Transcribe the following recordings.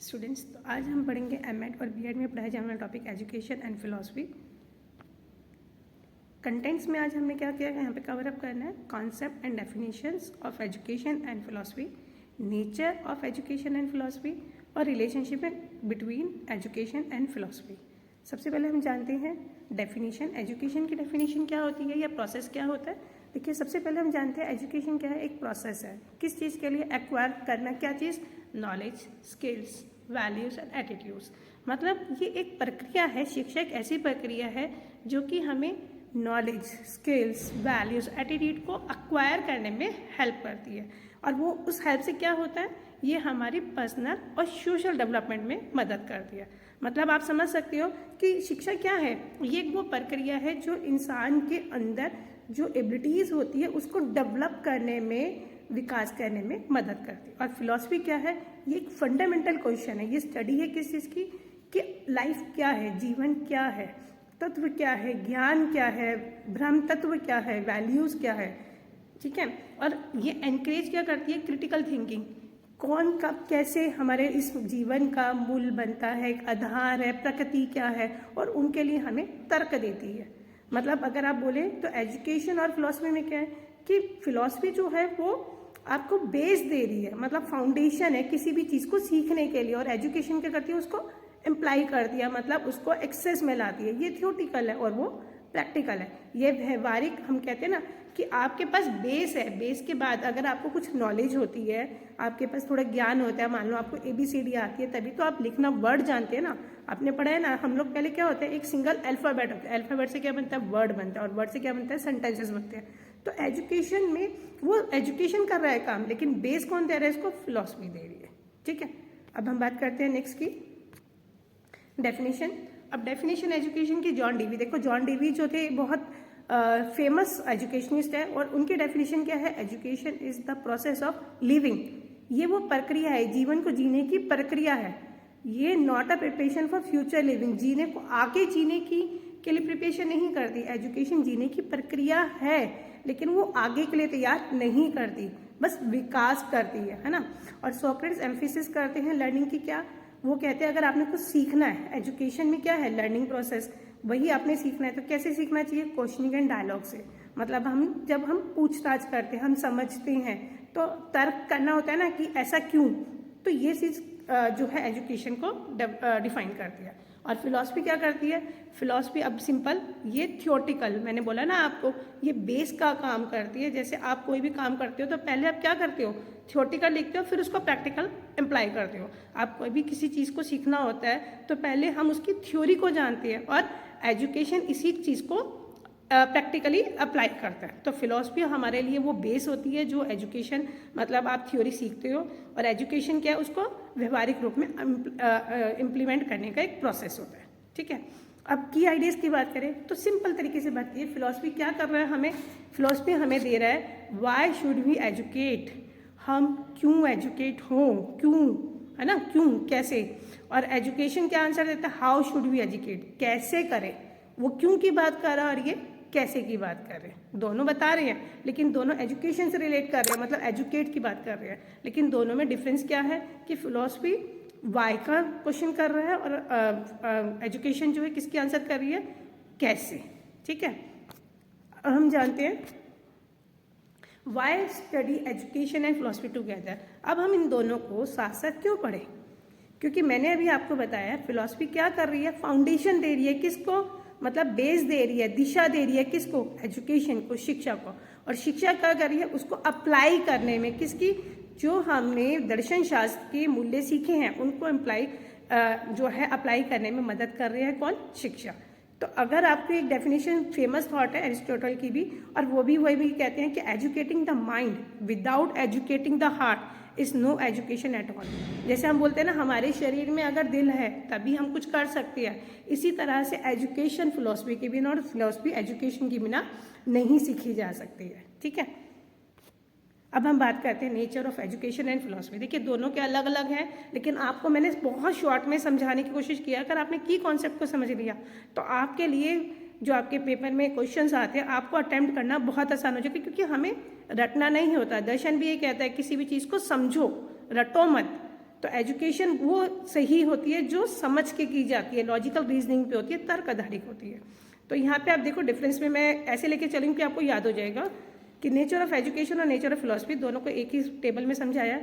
Students, तो आज हम पढ़ेंगे एमएड और बीएड में पढ़ाया जाने वाला topic education and philosophy. Contents में आज हमने क्या किया है, यहाँ पे कवर अप करना है concept and definitions of education and philosophy, nature of education and philosophy और relationship between education and philosophy. सबसे पहले हम जानते हैं डेफिनेशन। एजुकेशन की डेफिनेशन क्या होती है या प्रोसेस क्या होता है। देखिए, सबसे पहले हम जानते हैं एजुकेशन क्या है। एक प्रोसेस है किस चीज़ के लिए, एक्वायर करना क्या चीज़, knowledge, skills, values and attitudes. मतलब ये एक प्रक्रिया है, शिक्षा एक ऐसी प्रक्रिया है जो कि हमें नॉलेज, स्किल्स, वैल्यूज़, एटीट्यूड को एक्वायर करने में हेल्प करती है। और वो उस हेल्प से क्या होता है, ये हमारी पर्सनल और सोशल डेवलपमेंट में मदद करती है। मतलब आप समझ सकते हो कि शिक्षा क्या है, ये एक वो प्रक्रिया है जो इंसान के अंदर जो एबिलिटीज़ होती है उसको डेवलप करने में, विकास करने में मदद करती है। और फिलॉसफी क्या है, ये एक फंडामेंटल क्वेश्चन है। ये स्टडी है किस चीज़ की, कि लाइफ क्या है, जीवन क्या है, तत्व क्या है, ज्ञान क्या है, ब्रह्म तत्व क्या है, वैल्यूज़ क्या है। ठीक है। और ये एनकरेज क्या करती है, क्रिटिकल थिंकिंग। कौन कब कैसे हमारे इस जीवन का मूल बनता है, एक आधार है, प्रकृति क्या है, और उनके लिए हमें तर्क देती है। मतलब अगर आप बोले तो एजुकेशन और फिलॉसफी में क्या है कि फिलॉसफी जो है वो आपको बेस दे रही है, मतलब फाउंडेशन है किसी भी चीज़ को सीखने के लिए। और एजुकेशन क्या करती है, उसको इम्प्लाई कर दिया, मतलब उसको एक्सेस में लाती है। ये थियोटिकल है और वो प्रैक्टिकल है। ये व्यवहारिक, हम कहते हैं ना कि आपके पास बेस है, बेस के बाद अगर आपको कुछ नॉलेज होती है, आपके पास थोड़ा ज्ञान होता है, मान लो आपको ABCD आती है, तभी तो आप लिखना, वर्ड जानते हैं ना। आपने पढ़ा है ना, हम लोग पहले क्या होता है, एक सिंगल अल्फाबेट होता है, अल्फाबेट से क्या बनता है, वर्ड बनता है, और वर्ड से क्या बनता है, सेंटेंसेस बनते हैं। तो एजुकेशन में वो एजुकेशन कर रहा है काम, लेकिन बेस कौन दे रहा है, इसको फिलॉसफी दे रही है। ठीक है। अब हम बात करते हैं नेक्स्ट की डेफिनेशन। अब डेफिनेशन एजुकेशन की जॉन डीवी, देखो जॉन डीवी जो थे बहुत फेमस एजुकेशनिस्ट है, और उनकी डेफिनेशन क्या है, education is the process of living. ये वो प्रक्रिया है, जीवन को जीने की प्रक्रिया है। ये not a preparation for future living, जीने को आगे जीने की के लिए प्रिपरेशन नहीं करती। एजुकेशन जीने की प्रक्रिया है, लेकिन वो आगे के लिए तैयार नहीं करती, बस विकास करती है ना। और सोक्रेटिस एम्फेसिस करते हैं लर्निंग की, क्या वो कहते हैं अगर आपने कुछ सीखना है, एजुकेशन में क्या है, लर्निंग प्रोसेस, वही आपने सीखना है। तो कैसे सीखना चाहिए, क्वेश्चनिंग एंड डायलॉग से। मतलब जब हम पूछताछ करते हैं, हम समझते हैं, तो तर्क करना होता है ना कि ऐसा क्यों। तो ये चीज़ जो है एजुकेशन को डिफाइन करती है। और फिलॉसफी क्या करती है, फिलॉसफी अब सिंपल, ये थियोटिकल, मैंने बोला ना आपको, ये बेस का काम करती है। जैसे आप कोई भी काम करते हो तो पहले आप क्या करते हो, थियोटिकल लिखते हो, फिर उसको प्रैक्टिकल अप्लाई करते हो। आप कोई भी किसी चीज़ को सीखना होता है तो पहले हम उसकी थ्योरी को जानते हैं, और एजुकेशन इसी चीज़ को प्रैक्टिकली अप्लाई करता है। तो फिलॉसफी हमारे लिए वो बेस होती है जो एजुकेशन, मतलब आप थ्योरी सीखते हो, और एजुकेशन क्या है, उसको व्यवहारिक रूप में इम्प्लीमेंट करने का एक प्रोसेस होता है। ठीक है। अब की आइडियाज़ की बात करें तो सिंपल तरीके से बात की, फिलॉसफी क्या कर रहा है हमें, फिलॉसफी हमें दे रहा है वाई शुड वी एजुकेट, हम क्यों एजुकेट हों, क्यों, है ना, क्यों, कैसे। और एजुकेशन क्या आंसर देता है, हाउ शुड वी एजुकेट, कैसे करें। वो क्यों की बात कर रहा है और ये कैसे की बात कर रहे हैं, दोनों बता रहे हैं, लेकिन दोनों एजुकेशन से रिलेट कर रहे हैं, मतलब एजुकेट की बात कर रहे हैं। लेकिन दोनों में डिफरेंस क्या है कि फिलॉसफी वाई का क्वेश्चन कर रहा है, और एजुकेशन जो है किसकी आंसर कर रही है, कैसे। ठीक है। और हम जानते हैं why study education and philosophy together. अब हम इन दोनों को साथ साथ क्यों पढ़ें, क्योंकि मैंने अभी आपको बताया फिलॉसफी क्या कर रही है, फाउंडेशन दे रही है किसको, मतलब बेस दे रही है, दिशा दे रही है किसको, एजुकेशन को, शिक्षा को। और शिक्षा क्या कर रही है, उसको अप्लाई करने में, किसकी, जो हमने दर्शन शास्त्र के मूल्य सीखे हैं उनको जो है अप्लाई करने में मदद कर रही है कौन, शिक्षा। तो अगर आपको एक डेफिनेशन फेमस थॉट है एरिस्टोटल की भी, और वो भी वही भी कहते हैं कि educating the mind without educating the heart is no education at all. जैसे हम बोलते हैं ना, हमारे शरीर में अगर दिल है तभी हम कुछ कर सकते हैं, इसी तरह से एजुकेशन फिलॉसफी के बिना और फिलॉसफी एजुकेशन के बिना नहीं सीखी जा सकती है। ठीक है। अब हम बात करते हैं nature of education and philosophy. देखिए दोनों के अलग अलग हैं, लेकिन आपको मैंने बहुत शॉर्ट में समझाने की कोशिश किया। अगर आपने की कॉन्सेप्ट को समझ लिया तो आपके लिए जो आपके पेपर में क्वेश्चंस आते हैं आपको अटेम्प्ट करना बहुत आसान हो जाएगा, क्योंकि हमें रटना नहीं होता। दर्शन भी ये कहता है किसी भी चीज़ को समझो, रटो मत। तो एजुकेशन वो सही होती है जो समझ के की जाती है, लॉजिकल रीजनिंग पे होती है, तर्क आधारित होती है। तो यहाँ पे आप देखो डिफरेंस में मैं ऐसे लेके चलूँगी कि आपको याद हो जाएगा कि नेचर ऑफ एजुकेशन और नेचर ऑफ फिलॉसफी दोनों को एक ही टेबल में समझाया।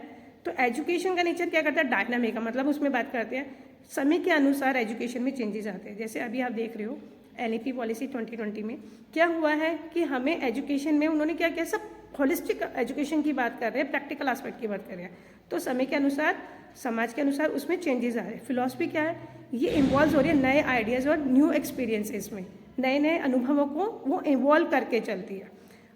तो एजुकेशन का नेचर क्या करता है, डायनामिक का, मतलब उसमें बात करते हैं समय के अनुसार एजुकेशन में चेंजेस आते हैं। जैसे अभी आप देख रहे हो NEP पॉलिसी 2020 में क्या हुआ है कि हमें एजुकेशन में उन्होंने क्या किया, सब होलिस्टिक एजुकेशन की बात कर रहे हैं, प्रैक्टिकल एस्पेक्ट की बात कर रहे हैं। तो समय के अनुसार, समाज के अनुसार उसमें चेंजेस आ रहे हैं। फिलॉसफी क्या है, ये इन्वॉल्व हो रही है नए आइडियाज़ और न्यू एक्सपीरियंसेस में, नए नए अनुभवों को वो इन्वॉल्व करके चलती है।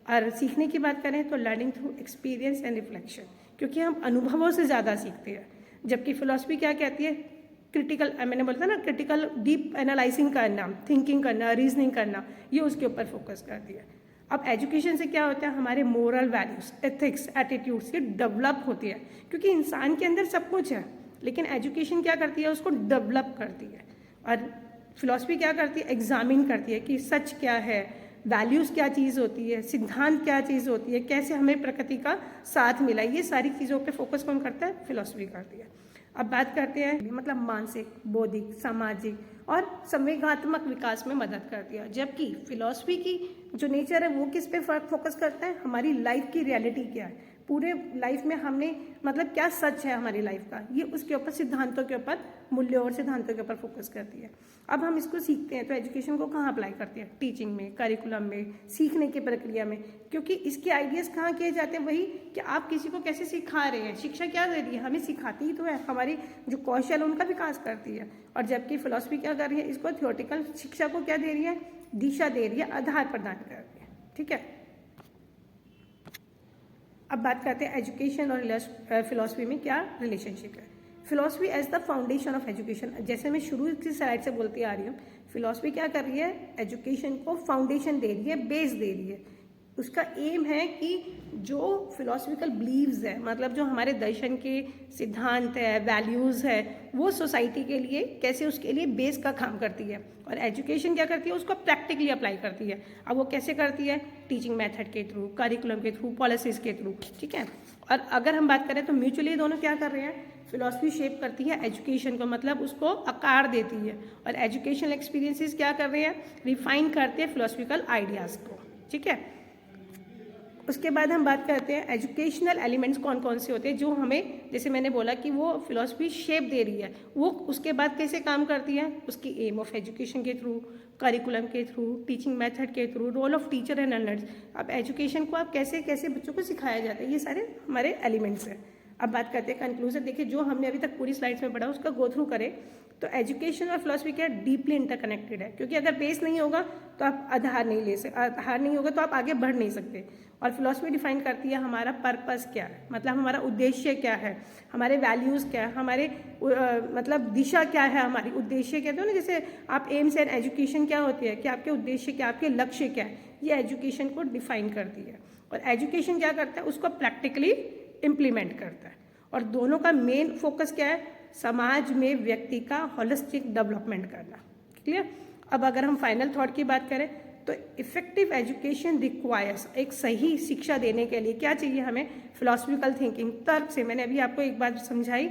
और सीखने की बात करें तो learning through experience and reflection, क्योंकि हम अनुभवों से ज़्यादा सीखते हैं। जबकि फिलॉसफी क्या कहती है, क्रिटिकल, मैंने बोलता ना क्रिटिकल डीप एनालाइजिंग करना, थिंकिंग करना, रीजनिंग करना, ये उसके ऊपर फोकस करती है। अब एजुकेशन से क्या होता है, हमारे मोरल वैल्यूज, एथिक्स, एटीट्यूड्स ये डेवलप होती है, क्योंकि इंसान के अंदर सब कुछ है, लेकिन एजुकेशन क्या करती है, उसको डेवलप करती है। और फिलॉसफी क्या करती है, एग्जामिन करती है कि सच क्या है, वैल्यूज़ क्या चीज़ होती है, सिद्धांत क्या चीज़ होती है, कैसे हमें प्रकृति का साथ मिला, ये सारी चीज़ों पे फोकस कौन करता है, फिलॉसफी करती है। अब बात करते हैं मतलब मानसिक, बौद्धिक, सामाजिक और संवेगात्मक विकास में मदद करती है। जबकि फिलॉसफी की जो नेचर है वो किस पे फोकस करता है, हमारी लाइफ की रियलिटी क्या है, पूरे लाइफ में हमने मतलब क्या सच है हमारी लाइफ का, ये उसके ऊपर, सिद्धांतों के ऊपर, मूल्यों और सिद्धांतों के ऊपर फोकस करती है। अब हम इसको सीखते हैं तो एजुकेशन को कहाँ अप्लाई करते हैं, टीचिंग में, करिकुलम में, सीखने की प्रक्रिया में, क्योंकि इसके आइडियाज़ कहाँ किए जाते हैं, वही कि आप किसी को कैसे सिखा रहे हैं। शिक्षा क्या दे रही है, हमें सिखाती ही तो है, हमारी जो कौशल है उनका विकास करती है। और जबकि फिलॉसफी क्या कर रही है, इसको थियोरेटिकल शिक्षा को क्या दे रही है, दिशा दे रही है, आधार प्रदान कर रही है। ठीक है, अब बात करते हैं एजुकेशन और फिलॉसफी में क्या रिलेशनशिप है। Philosophy as the foundation of education, जैसे मैं शुरू की स्लाइड से बोलती आ रही हूँ, फिलॉसफी क्या कर रही है, एजुकेशन को फाउंडेशन दे रही है, बेस दे रही है। उसका एम है कि जो फिलॉसफिकल बिलीव्स है, मतलब जो हमारे दर्शन के सिद्धांत है, वैल्यूज़ है, वो सोसाइटी के लिए कैसे, उसके लिए बेस का काम करती है। और एजुकेशन क्या करती है, उसको प्रैक्टिकली अप्लाई करती है। अब वो कैसे करती है, टीचिंग मेथड के थ्रू, करिकुलम के थ्रू, पॉलिसीज़ के थ्रू। ठीक है, और अगर हम बात करें तो म्यूचुअली दोनों क्या कर रहे हैं, फिलॉसफी शेप करती है एजुकेशन को, मतलब उसको आकार देती है, और एजुकेशनल एक्सपीरियंसेस क्या कर रहे हैं, रिफाइन करते हैं फिलॉसफिकल आइडियाज़ को। ठीक है, उसके बाद हम बात करते हैं एजुकेशनल एलिमेंट्स कौन कौन से होते हैं जो हमें, जैसे मैंने बोला कि वो फिलॉसफी शेप दे रही है, वो उसके बाद कैसे काम करती है, उसकी एम ऑफ एजुकेशन के थ्रू, करिकुलम के थ्रू, टीचिंग मेथड के through, role of teacher and learners. अब एजुकेशन को आप कैसे कैसे बच्चों को सिखाया जाता है, ये सारे हमारे एलिमेंट्स हैं। अब बात करते हैं कंक्लूजन। देखिए, जो हमने अभी तक पूरी स्लाइड्स में पढ़ा उसका गो थ्रू करें तो एजुकेशन और फिलॉसफी क्या डीपली इंटरकनेक्टेड है, क्योंकि अगर बेस नहीं होगा तो आप आधार नहीं ले सकते, आधार नहीं होगा तो आप आगे बढ़ नहीं सकते। और फिलॉसफी डिफाइन करती है हमारा पर्पस क्या है, मतलब हमारा उद्देश्य क्या है, हमारे वैल्यूज़ क्या है, हमारे मतलब दिशा क्या है, हमारी उद्देश्य कहते हो ना, जैसे आप एम्स एंड एजुकेशन क्या होती है कि आपके उद्देश्य क्या, आपके लक्ष्य क्या है, ये एजुकेशन को डिफाइन करती है। और एजुकेशन क्या करता है, उसको प्रैक्टिकली इम्प्लीमेंट करता है। और दोनों का मेन फोकस क्या है, समाज में व्यक्ति का होलिस्टिक डेवलपमेंट करना। क्लियर। अब अगर हम फाइनल थॉट की बात करें तो इफेक्टिव एजुकेशन रिक्वायर्स, एक सही शिक्षा देने के लिए क्या चाहिए हमें, फिलॉसफिकल थिंकिंग, तर्क से। मैंने अभी आपको एक बात समझाई,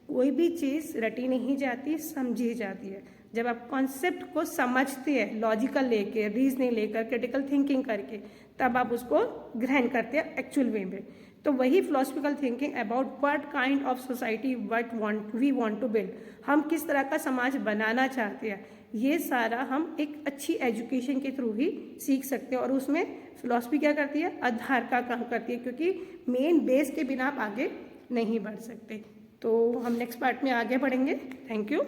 कोई भी चीज़ रटी नहीं जाती, समझी जाती है। जब आप कॉन्सेप्ट को समझते हैं, लॉजिकल लेके, रीजनिंग लेकर, क्रिटिकल थिंकिंग करके, तब आप उसको ग्रहण करते हैं एक्चुअल वे में। तो वही philosophical thinking about what kind of society we want to build, हम किस तरह का समाज बनाना चाहते हैं, ये सारा हम एक अच्छी एजुकेशन के थ्रू ही सीख सकते हैं। और उसमें फिलॉसफी क्या करती है, आधार का काम करती है, क्योंकि मेन बेस के बिना आप आगे नहीं बढ़ सकते। तो हम नेक्स्ट पार्ट में आगे बढ़ेंगे। Thank you.